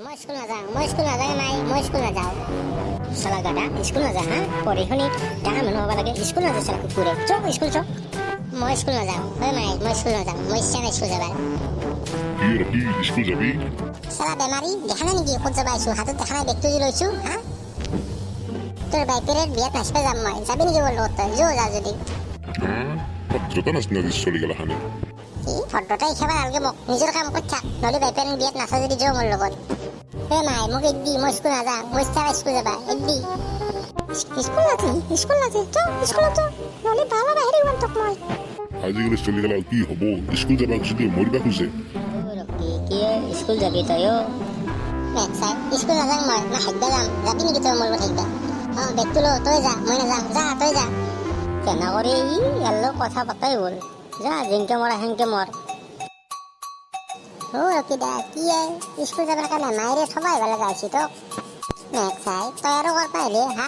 মই স্কুল নাযাওঁ মই স্কুল নাযাওঁ চালা গাদা স্কুল নাযাওঁ হা পঢ়ি শুনি ডাঙৰ মানুহ হ'ব লাগে স্কুল নাযাওঁ চালা কুকুৰে চক স্কুল চক মই স্কুল নাযাওঁ ঐ মাই মই স্কুল নাযাওঁ মই ইচ্ছা নাই স্কুল যাবাৰ কি স্কুল যাবি চালা বেমাৰী দেখা নাই নেকি ক'ত যাব আহিছোঁ হাতত দেখা নাই বেগটো যে লৈছোঁ হা তোৰ বাইকেৰে বিয়াত নাচিব যাম মই যাবি নেকি মোৰ লগত তই যা যদি ভদ্ৰতা নাচিনা চলি গেলা খানে কি ভদ্ৰতা শিকাব নালাগে মোক নিজৰ কাম কৰি থাক নহ'লে বাইকেৰে বিয়াত নাচা যদি যা মোৰ লগত ঐ মাই মোক একদি মই স্কুল নাযাওঁ মই ইচ্ছা নাই স্কুল যাবা একদি স্কুল নাযায় স্কুলত নহ'লে বালা বাহিৰে ইমান তোক মই আজিকালি চলি গেলা কি হ'ব স্কুল যাবা যদি মৰিবা খোজে কি স্কুল যাবি তইও স্কুল নাযাওঁ মই হাইবা যাম যাবি নেকি তই মোৰ লগত হাইবা বেগটো ল তই যা মই নাযাওঁ যা তই যা কেনে কৰি ইয়াৰ লগত কথা পাতাই হ'ল যা যেনকে মৰা সেনকে মৰ ৰকিদা কি স্কুল যাবৰ কাৰণে মায়েৰে থবা আহিব লগা হৈছে তোক তই আৰু কৰ পাৰিলে হা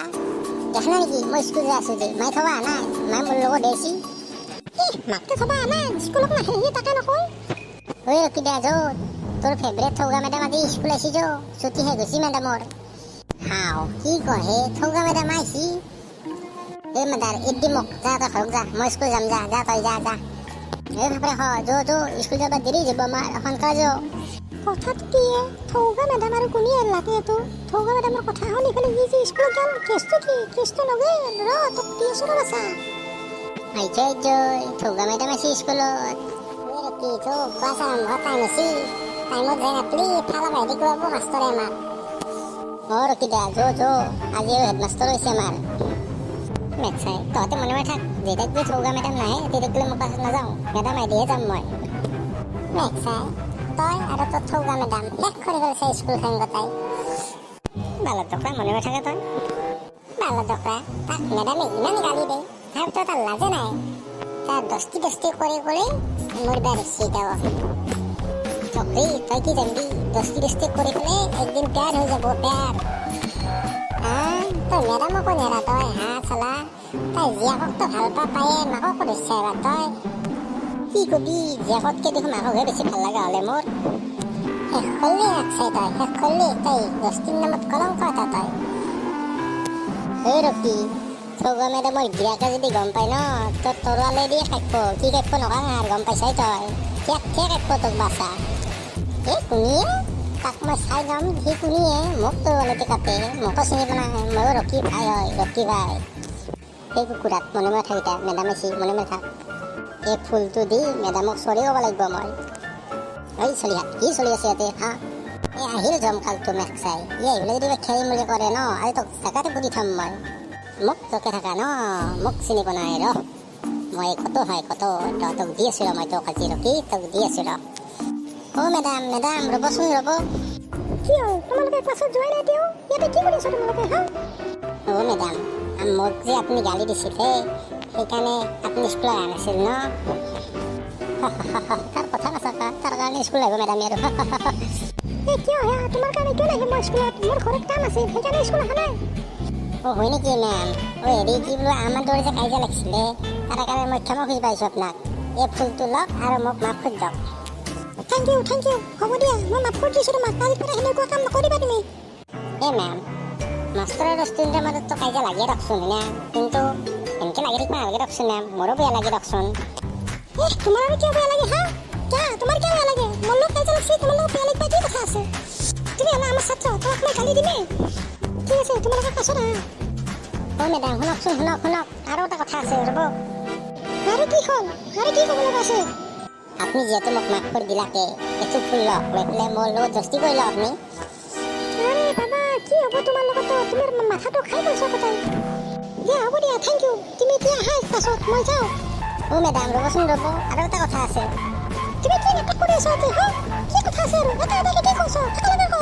দেখা নাই নেকি মই স্কুল যাই আছোঁ দে মায়ে থবা নাই মায়ে মোৰ লগত দেছি মাকটো থবা নাই স্কুলত নাহে তাকে নকয় ঐ ৰকিদা য'ত তোৰ ফেভৰেট থৌগা মেডাম আজি স্কুল আহিছি যো ছুটি শেষ হৈছে মেডামৰ হাও কি কয় থৌগা মেডাম আহিছি এই মেডাৰ এদি মোক যা তই ঘৰত যা মই স্কুল যাম যা তই যা এই ভাপৰে যো স্কুল যাব দেৰি যাব আমাৰ সোনকালে যো কথাটো কি থৌগা মেডাম আৰু কোনে লাগে এইটো থৌগা মেডামৰ কথা শুনি পেলাই ই যে স্কুলত গ'ল কেছটো নগ'ল তোক কি আছোঁ বাচা থৌগা মেডাম আছে স্কুলত কি চোখ ক্লাছ আৰম্ভ টাইম আছে টাইমত যাই নাপলি ফালা বাহিৰি খুৱাব মাষ্টৰে আমাক ৰকিদা যো আজি হেডমাষ্টৰ হৈছে আমাৰ মেটচাই তহঁতে মনে মনে থাক যেতিয়াক যে থৌগা মেডাম নাহে তেতিয়াকলে মই ক্লাছত নাযাওঁ মেডাম আহিলেহে যাম মই মেটচাই তই আৰু তোৰ থৌগা মেডাম শেষ কৰি পেলাইছে স্কুলখন গোটাই বালত দকৰা মনে মনে থাকে তই বালত দকৰা তাক মেডামে ইমান গালি দে তাৰপিছত তাৰ লাজে নাই তাৰ দস্তি কৰি মোৰ বেয়া দেখছি এতিয়াও চকৰি তই কি জানিবি দস্তি কৰি পেলাই একদিন প্যাৰ হৈ যাব প্যাৰ তই মেডামকো নেৰা তই হা চলা তই জীয়াককতো ভাল পায়ে মাককো ধৰিছা এবাৰ তই কি কবি জীয়াকতকে দেখোন মাককহে বেছি ভাল লগা হ'লে মোৰ শেষ কৰিলি ৰাখছাই শেষ কৰিলি তই দস্তিৰ নামত কলংক এটা তই এই ৰকি থৌগা মেডামৰ গিৰাকে যদি গম পাই ন তোৰ তৰোৱালে দিয়ে কাটব কি কাটব নকা আৰু গম পাইছাই তই কাটব তোক বাচা কোনিয়ে তাক মই চাই যাম সি কোনিয়ে মোক তৰোৱালেতে কাটে মোকো চিনি পোৱা নাই ময়ো ৰকি ভাই হয় ৰকি ভাই সেই কুকুৰাত মনে মনে থাক এতিয়া মেডাম আছি মনে মনে থাক এই ফুলটো দি মেডামক চৰি ক'ব লাগিব মই এই চলিহাত কি চলি আছে ইয়াতে হা এই আহিল জমকালটো মেক চাই আহিলে যদি খেলিম বুলি কৰে ন আজি তোক জেগাতে পুতি থ'ম মই মোক তোকে থাকা ন মোক চিনি পোৱা নাই মই কত তোক দি আছোঁ মই তোক আজি ৰকি তোক দি আছোঁ মেডাম ৰ'বচোন ৰ'ব কি হ'ল তোমালোকে ক্লাছত যোৱাই নাই তেওঁ ইয়াতে কি কৰি আছা তোমালোকে হা মেডাম মোক যে আপুনি গালি দিছিলে সেইকাৰণে আপুনি স্কুলত অহা নাছিল ন তাৰ কথা নাচাকা তাৰ কাৰণে স্কুল আহিব মেডাম আৰু কিয় তোমাৰ কাৰণে কিয় নাহিম মই স্কুলত মোৰ ঘৰত কাম আছে সেইকাৰণে স্কুল অহা নাই হয় নেকি মেম হেৰি কি বোলো আমাৰ দৰে যে কাজিয়া লাগিছিলে তাৰ কাৰণে মই ক্ষমা খুজি পাইছোঁ আপোনাক এই ফুলটো লওক আৰু মোক মাফ কৰি দিয়ক থেংক ইউ হ'ব দিয়া মই মাফ কৰি দিছোঁ তোমাক কালিৰ পৰা সেনেকুৱা কাম নকৰিবা তুমি মেম মাষ্টৰ আৰু ষ্টুডেণ্টৰ মাজততো কাজিয়া লাগিয়ে ৰখচোন না কিন্তু এনেকৈ লাগি থাকিব নালাগে ৰখচোন মেম মোৰো বেয়া লাগে ৰখচোন তোমাৰ আৰু কিয় বেয়া লাগে হা তোমাৰ কিয় বেয়া লাগে মোৰ লগত কাজিয়া লাগিছে তোমাৰ লগত বেয়া লাগিব কি কথা আছে তুমি আমাৰ ছাত্ৰ তোমাক মই গালি দিমেই ঠিক আছে তোমালোকে ক্লাছত আহা মেডাম শুনক আৰু এটা কথা আছে ৰ'ব আৰু কি ক'ব লগা আছে আপুনি যিহেতু মোক মাফ কৰি দিলাকে এইটো ফুল লওক লৈ পেলাই মোৰ লগত দস্তি কৰি লওক আপুনি আৰে বাবা কি হ'ব তোমাৰ লগত তোমাৰ মাথাটো খাই গৈছে কথাই দিয়া হ'ব দিয়া থেংক ইউ তুমি এতিয়া আহা ক্লাছত মই যাওঁ মেডাম ৰ'বচোন ৰ'ব আৰু এটা কথা আছে তুমি কি নাটক কৰি আছা কি কথা আছে আৰু এটা কি কৈছ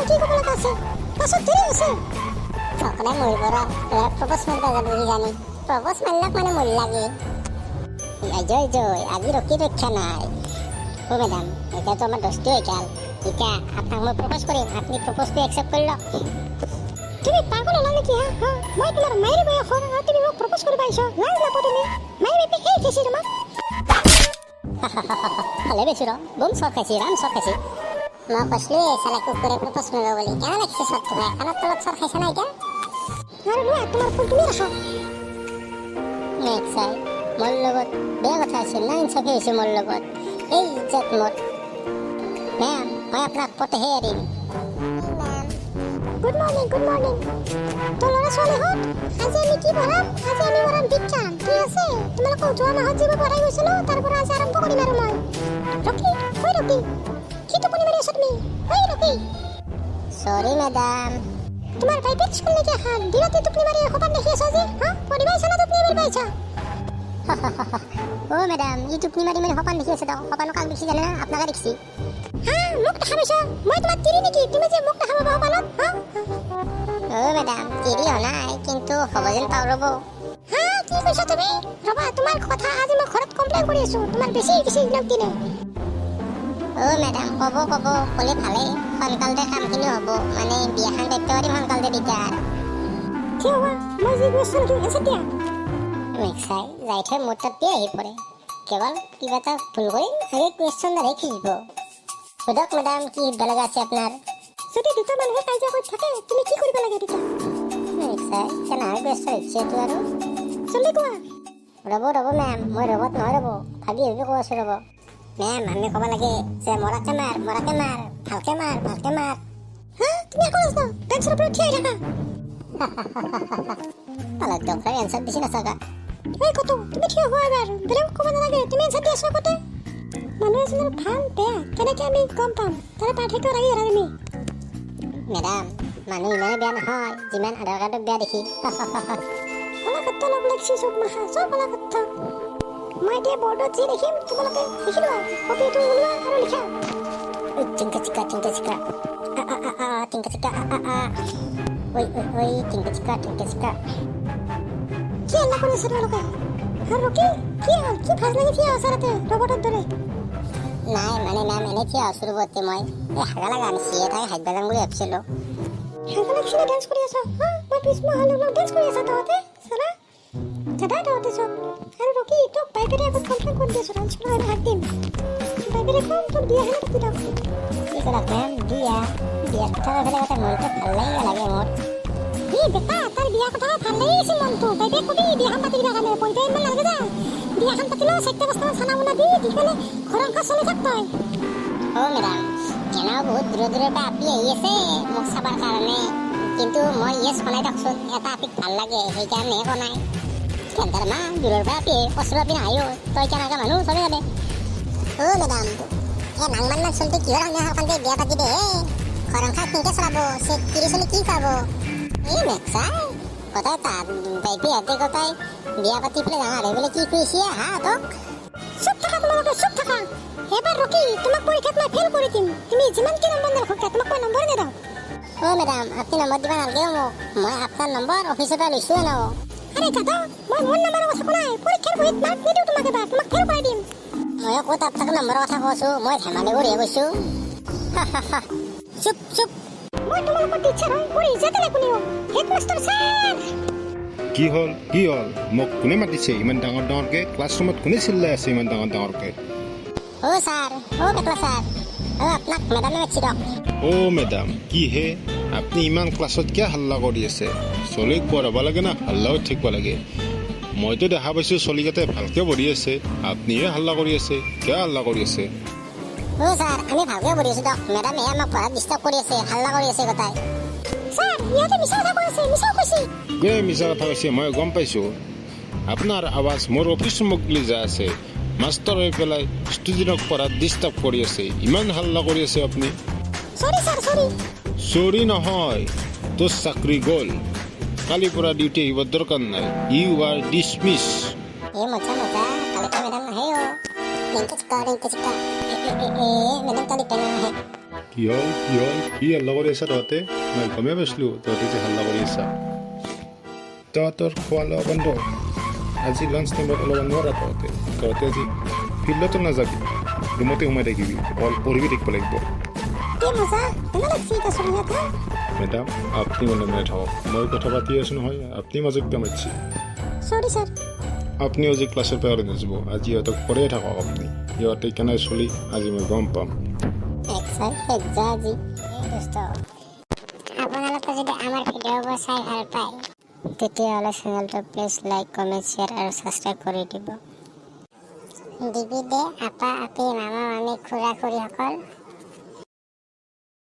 কি ক'ব লগা আছে ক্লাছত দেৰি আছে সকলে মৰিব প্ৰপ'জ মাৰিব যাব কিজানি প্ৰপ'জ মাৰিলাক মানে মৰি লাগে জয় আজি ৰকি ৰক্ষা নাই মেডাম এতিয়াতো আমাৰ দস্তি হৈ গ'ল এতিয়া আপোনাক মই প্ৰপ'জ কৰিম আপুনি প্ৰপ'জটো একচেপ্ট কৰি লওক তুমি পাগল হ'লা নেকি মই তোমাৰ মায়েৰ বয়সৰ আৰু তুমি মোক প্ৰপ'জ কৰিব আহিছা লাজ নাপাওঁ তুমি মায়ে বেপি এই খাইছে তোমাক ভালে বেছি বম চৰ খাইছে ৰাম চৰ খাইছে মই কৈছিলো চালে কুকুৰে প্ৰপ'জ কৰিব বুলি কেনে লাগিছে চৰটো ভাই কাণৰ তলত চৰ খাইছে না এতিয়া আৰু লোৱা তোমাৰ ফুল তুমি ৰাখা নেক্সট মোৰ লগত বেয়া কথা আছিল না ইনচাফে হৈছে মোৰ লগত এই ইজ্জত মোৰ মেম মই আপোনাক পতেহে এৰিম গুড মৰ্নিং তো ল'ৰা ছোৱালীহঁত আজি আমি কি পঢ়াম আজি আমি পঢ়াম বিজ্ঞান ঠিক আছে তোমালোকক যোৱা মাহত যিবোৰ পঢ়াই গৈছিলো তাৰ পৰা আজি আৰম্ভ কৰিম আৰু মই ৰকি কি টোপনি মাৰি আছা তুমি ৰকি সৰি মেডাম তোমাৰ ভাইটিক স্কুল নেকি আহা দিনতে টোপনি মাৰি সপান দেখি আছা যে হা পঢ়িব আহিছা না টোপনি মাৰিব আহিছা ও মেডাম ই টোপনি মাৰি সপান দেখি আছে সপানো কাল দেখি জানে না আপোনাকে দেখছি হা মোক দেখা পাইছা মই তোমাক তিৰি নেকি তুমি যে মোক দেখা পাবা সপানত হা ও মেডাম তিৰি নাই কিন্তু হ'ব যেন পাওঁ ৰ'ব হা কি কৈছা তুমি ৰবা তোমাৰ কথা আজি মই ঘৰত কমপ্লেইন কৰি আছো তোমাৰ বেছি দিনক দিনে ও মেডাম ক'ব ক'লে ভালেই সোনকালতে কামখিনি হ'ব মানে বিয়াখন দায়িত্ব পাৰিম সোনকালতে দিগদাৰ কি হ'ব মই যি কৈছোঁ কি এনচাৰ দিয়া মেক্সাই যাই থৈ মোৰ তাত আহি পৰে কেৱল কিবা এটা ভুল কৰি আগে কুৱেশ্যনডালহে খিজিব সোধক মেডাম কি সুধিব লগা আছে আপোনাৰ যদি দুটা মানুহে কাজিয়া কৰি থাকে তুমি কি কৰিব লাগে তেতিয়া মেক্সাই কেনেকৈ কুৱেশ্যন হৈছে এইটো আৰু জলদি কোৱা ৰ'ব মেম মই ৰ'বত নহয় ৰ'ব ভাবি কৈ আছোঁ ৰ'ব মেম আমি ক'ব লাগে যে মৰাকে মাৰ ভালকে মাৰ হা তুমি আকৌ আছা বেঞ্চৰ ওপৰত থিয় হৈ থাকা পালাত ডক্টৰে এনচাৰ দিছি নাচাকা এই কত তুমি থিয় হোৱা এবাৰ বেলেগ ক'ব নালাগে তুমি এনচাৰ দি আছা কতে মানুহ এজনৰ ভাল বেয়া কেনেকে আমি গম পাম তাৰ পাৰ্থক্য লাগি আৰু তুমি মেডাম মানুহ ইমানে বেয়া নহয় যিমান আধাৰ কাৰ্ডত বেয়া দেখি কলা কত লগ লাগিছে চব মাখা চব কলা কত মই এতিয়া বৰ্ডত যি দেখিম তোমালোকে লিখি লোৱা কপিটো ওলোৱা আৰু লিখা টিংকা চিকা টিংকা চিকা ঐ টিংকা চিকা কি আল্লাহ কৰি আছে তোমালোকে আৰু ৰকি কি হ'ল কি ভাজ লাগি থিয়া আছে ৰাতে ৰবটৰ দৰে নাই মানে মেম এনেই থিয়া আছোঁ ৰবতে মই এই হাগা লগা আনিছি এটাই হাইট বাজাম বুলি ভাবিছিলোঁ হাগা লাগছি না ডেন্স কৰি আছ মই পিছমা হ'লে ডেন্স কৰি আছা তহঁতে চালা দাদা তহঁতে চব আৰু ৰকি তোক বাইকেৰে আগত কমপ্লেইন কৰি দিছোঁ ডান্স কৰা আৰু হাত দিম বাইকেৰে কম তোৰ বিয়াহে পাতি দাম কি কৰা মেম বিয়াৰ কথা ভাবিলে কথা মনটো ভাল লাগে মোৰ বেটা তাৰ বিয়া কথা ভাল লাগিছিল মনটো বাইকে কবি বিয়াখন পাতি দিবা কাৰণে পইচা ইমান নালাগে যা বিয়াখন পাতিলেও 4টা বস্তা চানা মুনা দি পেলাই ঘৰখন চলি থাক তই মেডাম কেনাও বহুত দূৰৰ পৰা আপি আহি আছে মোক চাবৰ কাৰণে কিন্তু মই ইয়েছ বনাই দিয়কচোন এটা আপিক ভাল লাগে সেইকাৰণেহে বনাই কেন্টাৰ মা দূৰৰ পৰা আপি ওচৰৰ আপি নাহিও তই কেনেকুৱা মানুহ চবে যাবে মেডাম নাংমান চলতে কিহৰ কাৰণে বিয়া পাতি দে ঘৰখন কেনেকৈ চলাব তিৰি চলি কি খুৱাব মেক্সাই কথাই তাত বাইপি হাতে কথাই বিয়া পাতি পেলাই ডাঙৰ হৈ পেলাই কি কৈছে হা তোক চুপ থাকা তোমালোকে চুপ থাকা এবাৰ ৰকি তোমাক পৰীক্ষাত মই ফেল কৰি দিম তুমি যিমান কি নম্বৰ নাৰাখা তোমাক মই নম্বৰ নিদিওঁ মেডাম আপুনি নম্বৰ দিব নালাগে মোক মই আপোনাৰ নম্বৰ অফিচৰ পৰা লৈছোঁ ন আৰে দাদা মই মোৰ নম্বৰৰ কথা কোৱা নাই পৰীক্ষাৰ বহীত মাৰ্ক নিদিওঁ তোমাক এবাৰ তোমাক ফেল কৰি দিম মই ক'ত আপোনাক নম্বৰৰ কথা কৈছোঁ মই ধেমালি কৰিহে কৈছোঁ চুপ মই তোমালোকৰ টিচাৰ হয় মোৰ ইজ্জত কোনেও হেডমাষ্টাৰ ছাৰ কি হ'ল মোক কোনে মাতিছে ইমান ডাঙৰকে ক্লাছৰুমত কোনে চিল্লাই আছে ইমান ডাঙৰকে ছাৰ বেকলা ছাৰ আপোনাক মেডামে মাতিছে মেডাম কি হে আপুনি ইমান ক্লাছত কিয় হাল্লা কৰি আছে চলিক পঢ়াব লাগে না হাল্লাও থাকিব লাগে মইতো দেখা পাইছোঁ চলিকেইটা ভালকে পঢ়ি আছে আপুনিহে হাল্লা কৰি আছে কিয় হাল্লা কৰি আছে ছাৰ আমি ভালকে পঢ়ি আছোঁ দিয়ক মেডামে আমাক পঢ়াত ডিষ্টাৰ্ব কৰি আছে হাল্লা কৰি আছে কথাই ছাৰ ইহঁতে মিছা কথা কৈ আছে মিছা কথা কৈছে মই গম পাইছোঁ আপোনাৰ আৱাজ মোৰ অফিচ ৰুমকলৈ যাই আছে মাষ্টৰ হৈ পেলাই ষ্টুডেণ্টক পঢ়াত ডিষ্টাৰ্ব কৰি আছে ইমান হাল্লা কৰি আছে আপুনি চৰি নহয় তোৰ চাকৰি গ'ল কালিৰ পৰা ডিউটি আহিব দৰকাৰ নাই ইউ আৰ ডিছমিছ কি হ'ল কি হাল্লা কৰি আছা তহঁতে মই গমেই পাইছিলোঁ তহঁতে যে হাল্লা কৰি আছা তহঁতৰ খোৱা লোৱা বন্ধ আজি লাঞ্চ টাইমত অলপমান নোৱাৰা তহঁতে আজি ফিল্ডতো নাযাবি ৰুমতে সোমাই থাকিবি অকল পঢ়িবি থাকিব লাগিব মেডাম আপুনি মনে মনে থাকক মই কথা পাতি আছোঁ নহয় আপুনি মাজত কিয় মাতিছে আপুনি আজি ক্লাছৰ পৰা নাযাব আজি সিহঁতক পঢ়িয়ে থাকক আপুনি সিহঁতে কেনে চলি আজি মই গম পাম চাই জাজি দোস্ত আপোনালোকে যদি আমাৰ ভিডিঅ'বোৰ চাই ভাল পায় তেতিয়াহ'লে চেনেলটো প্লিজ লাইক কমেণ্ট শ্বেয়াৰ আৰু ছাবস্ক্ৰাইব কৰি দিব দিবি দে আপা আপি মামা মামী খুৰা খুৰীসকল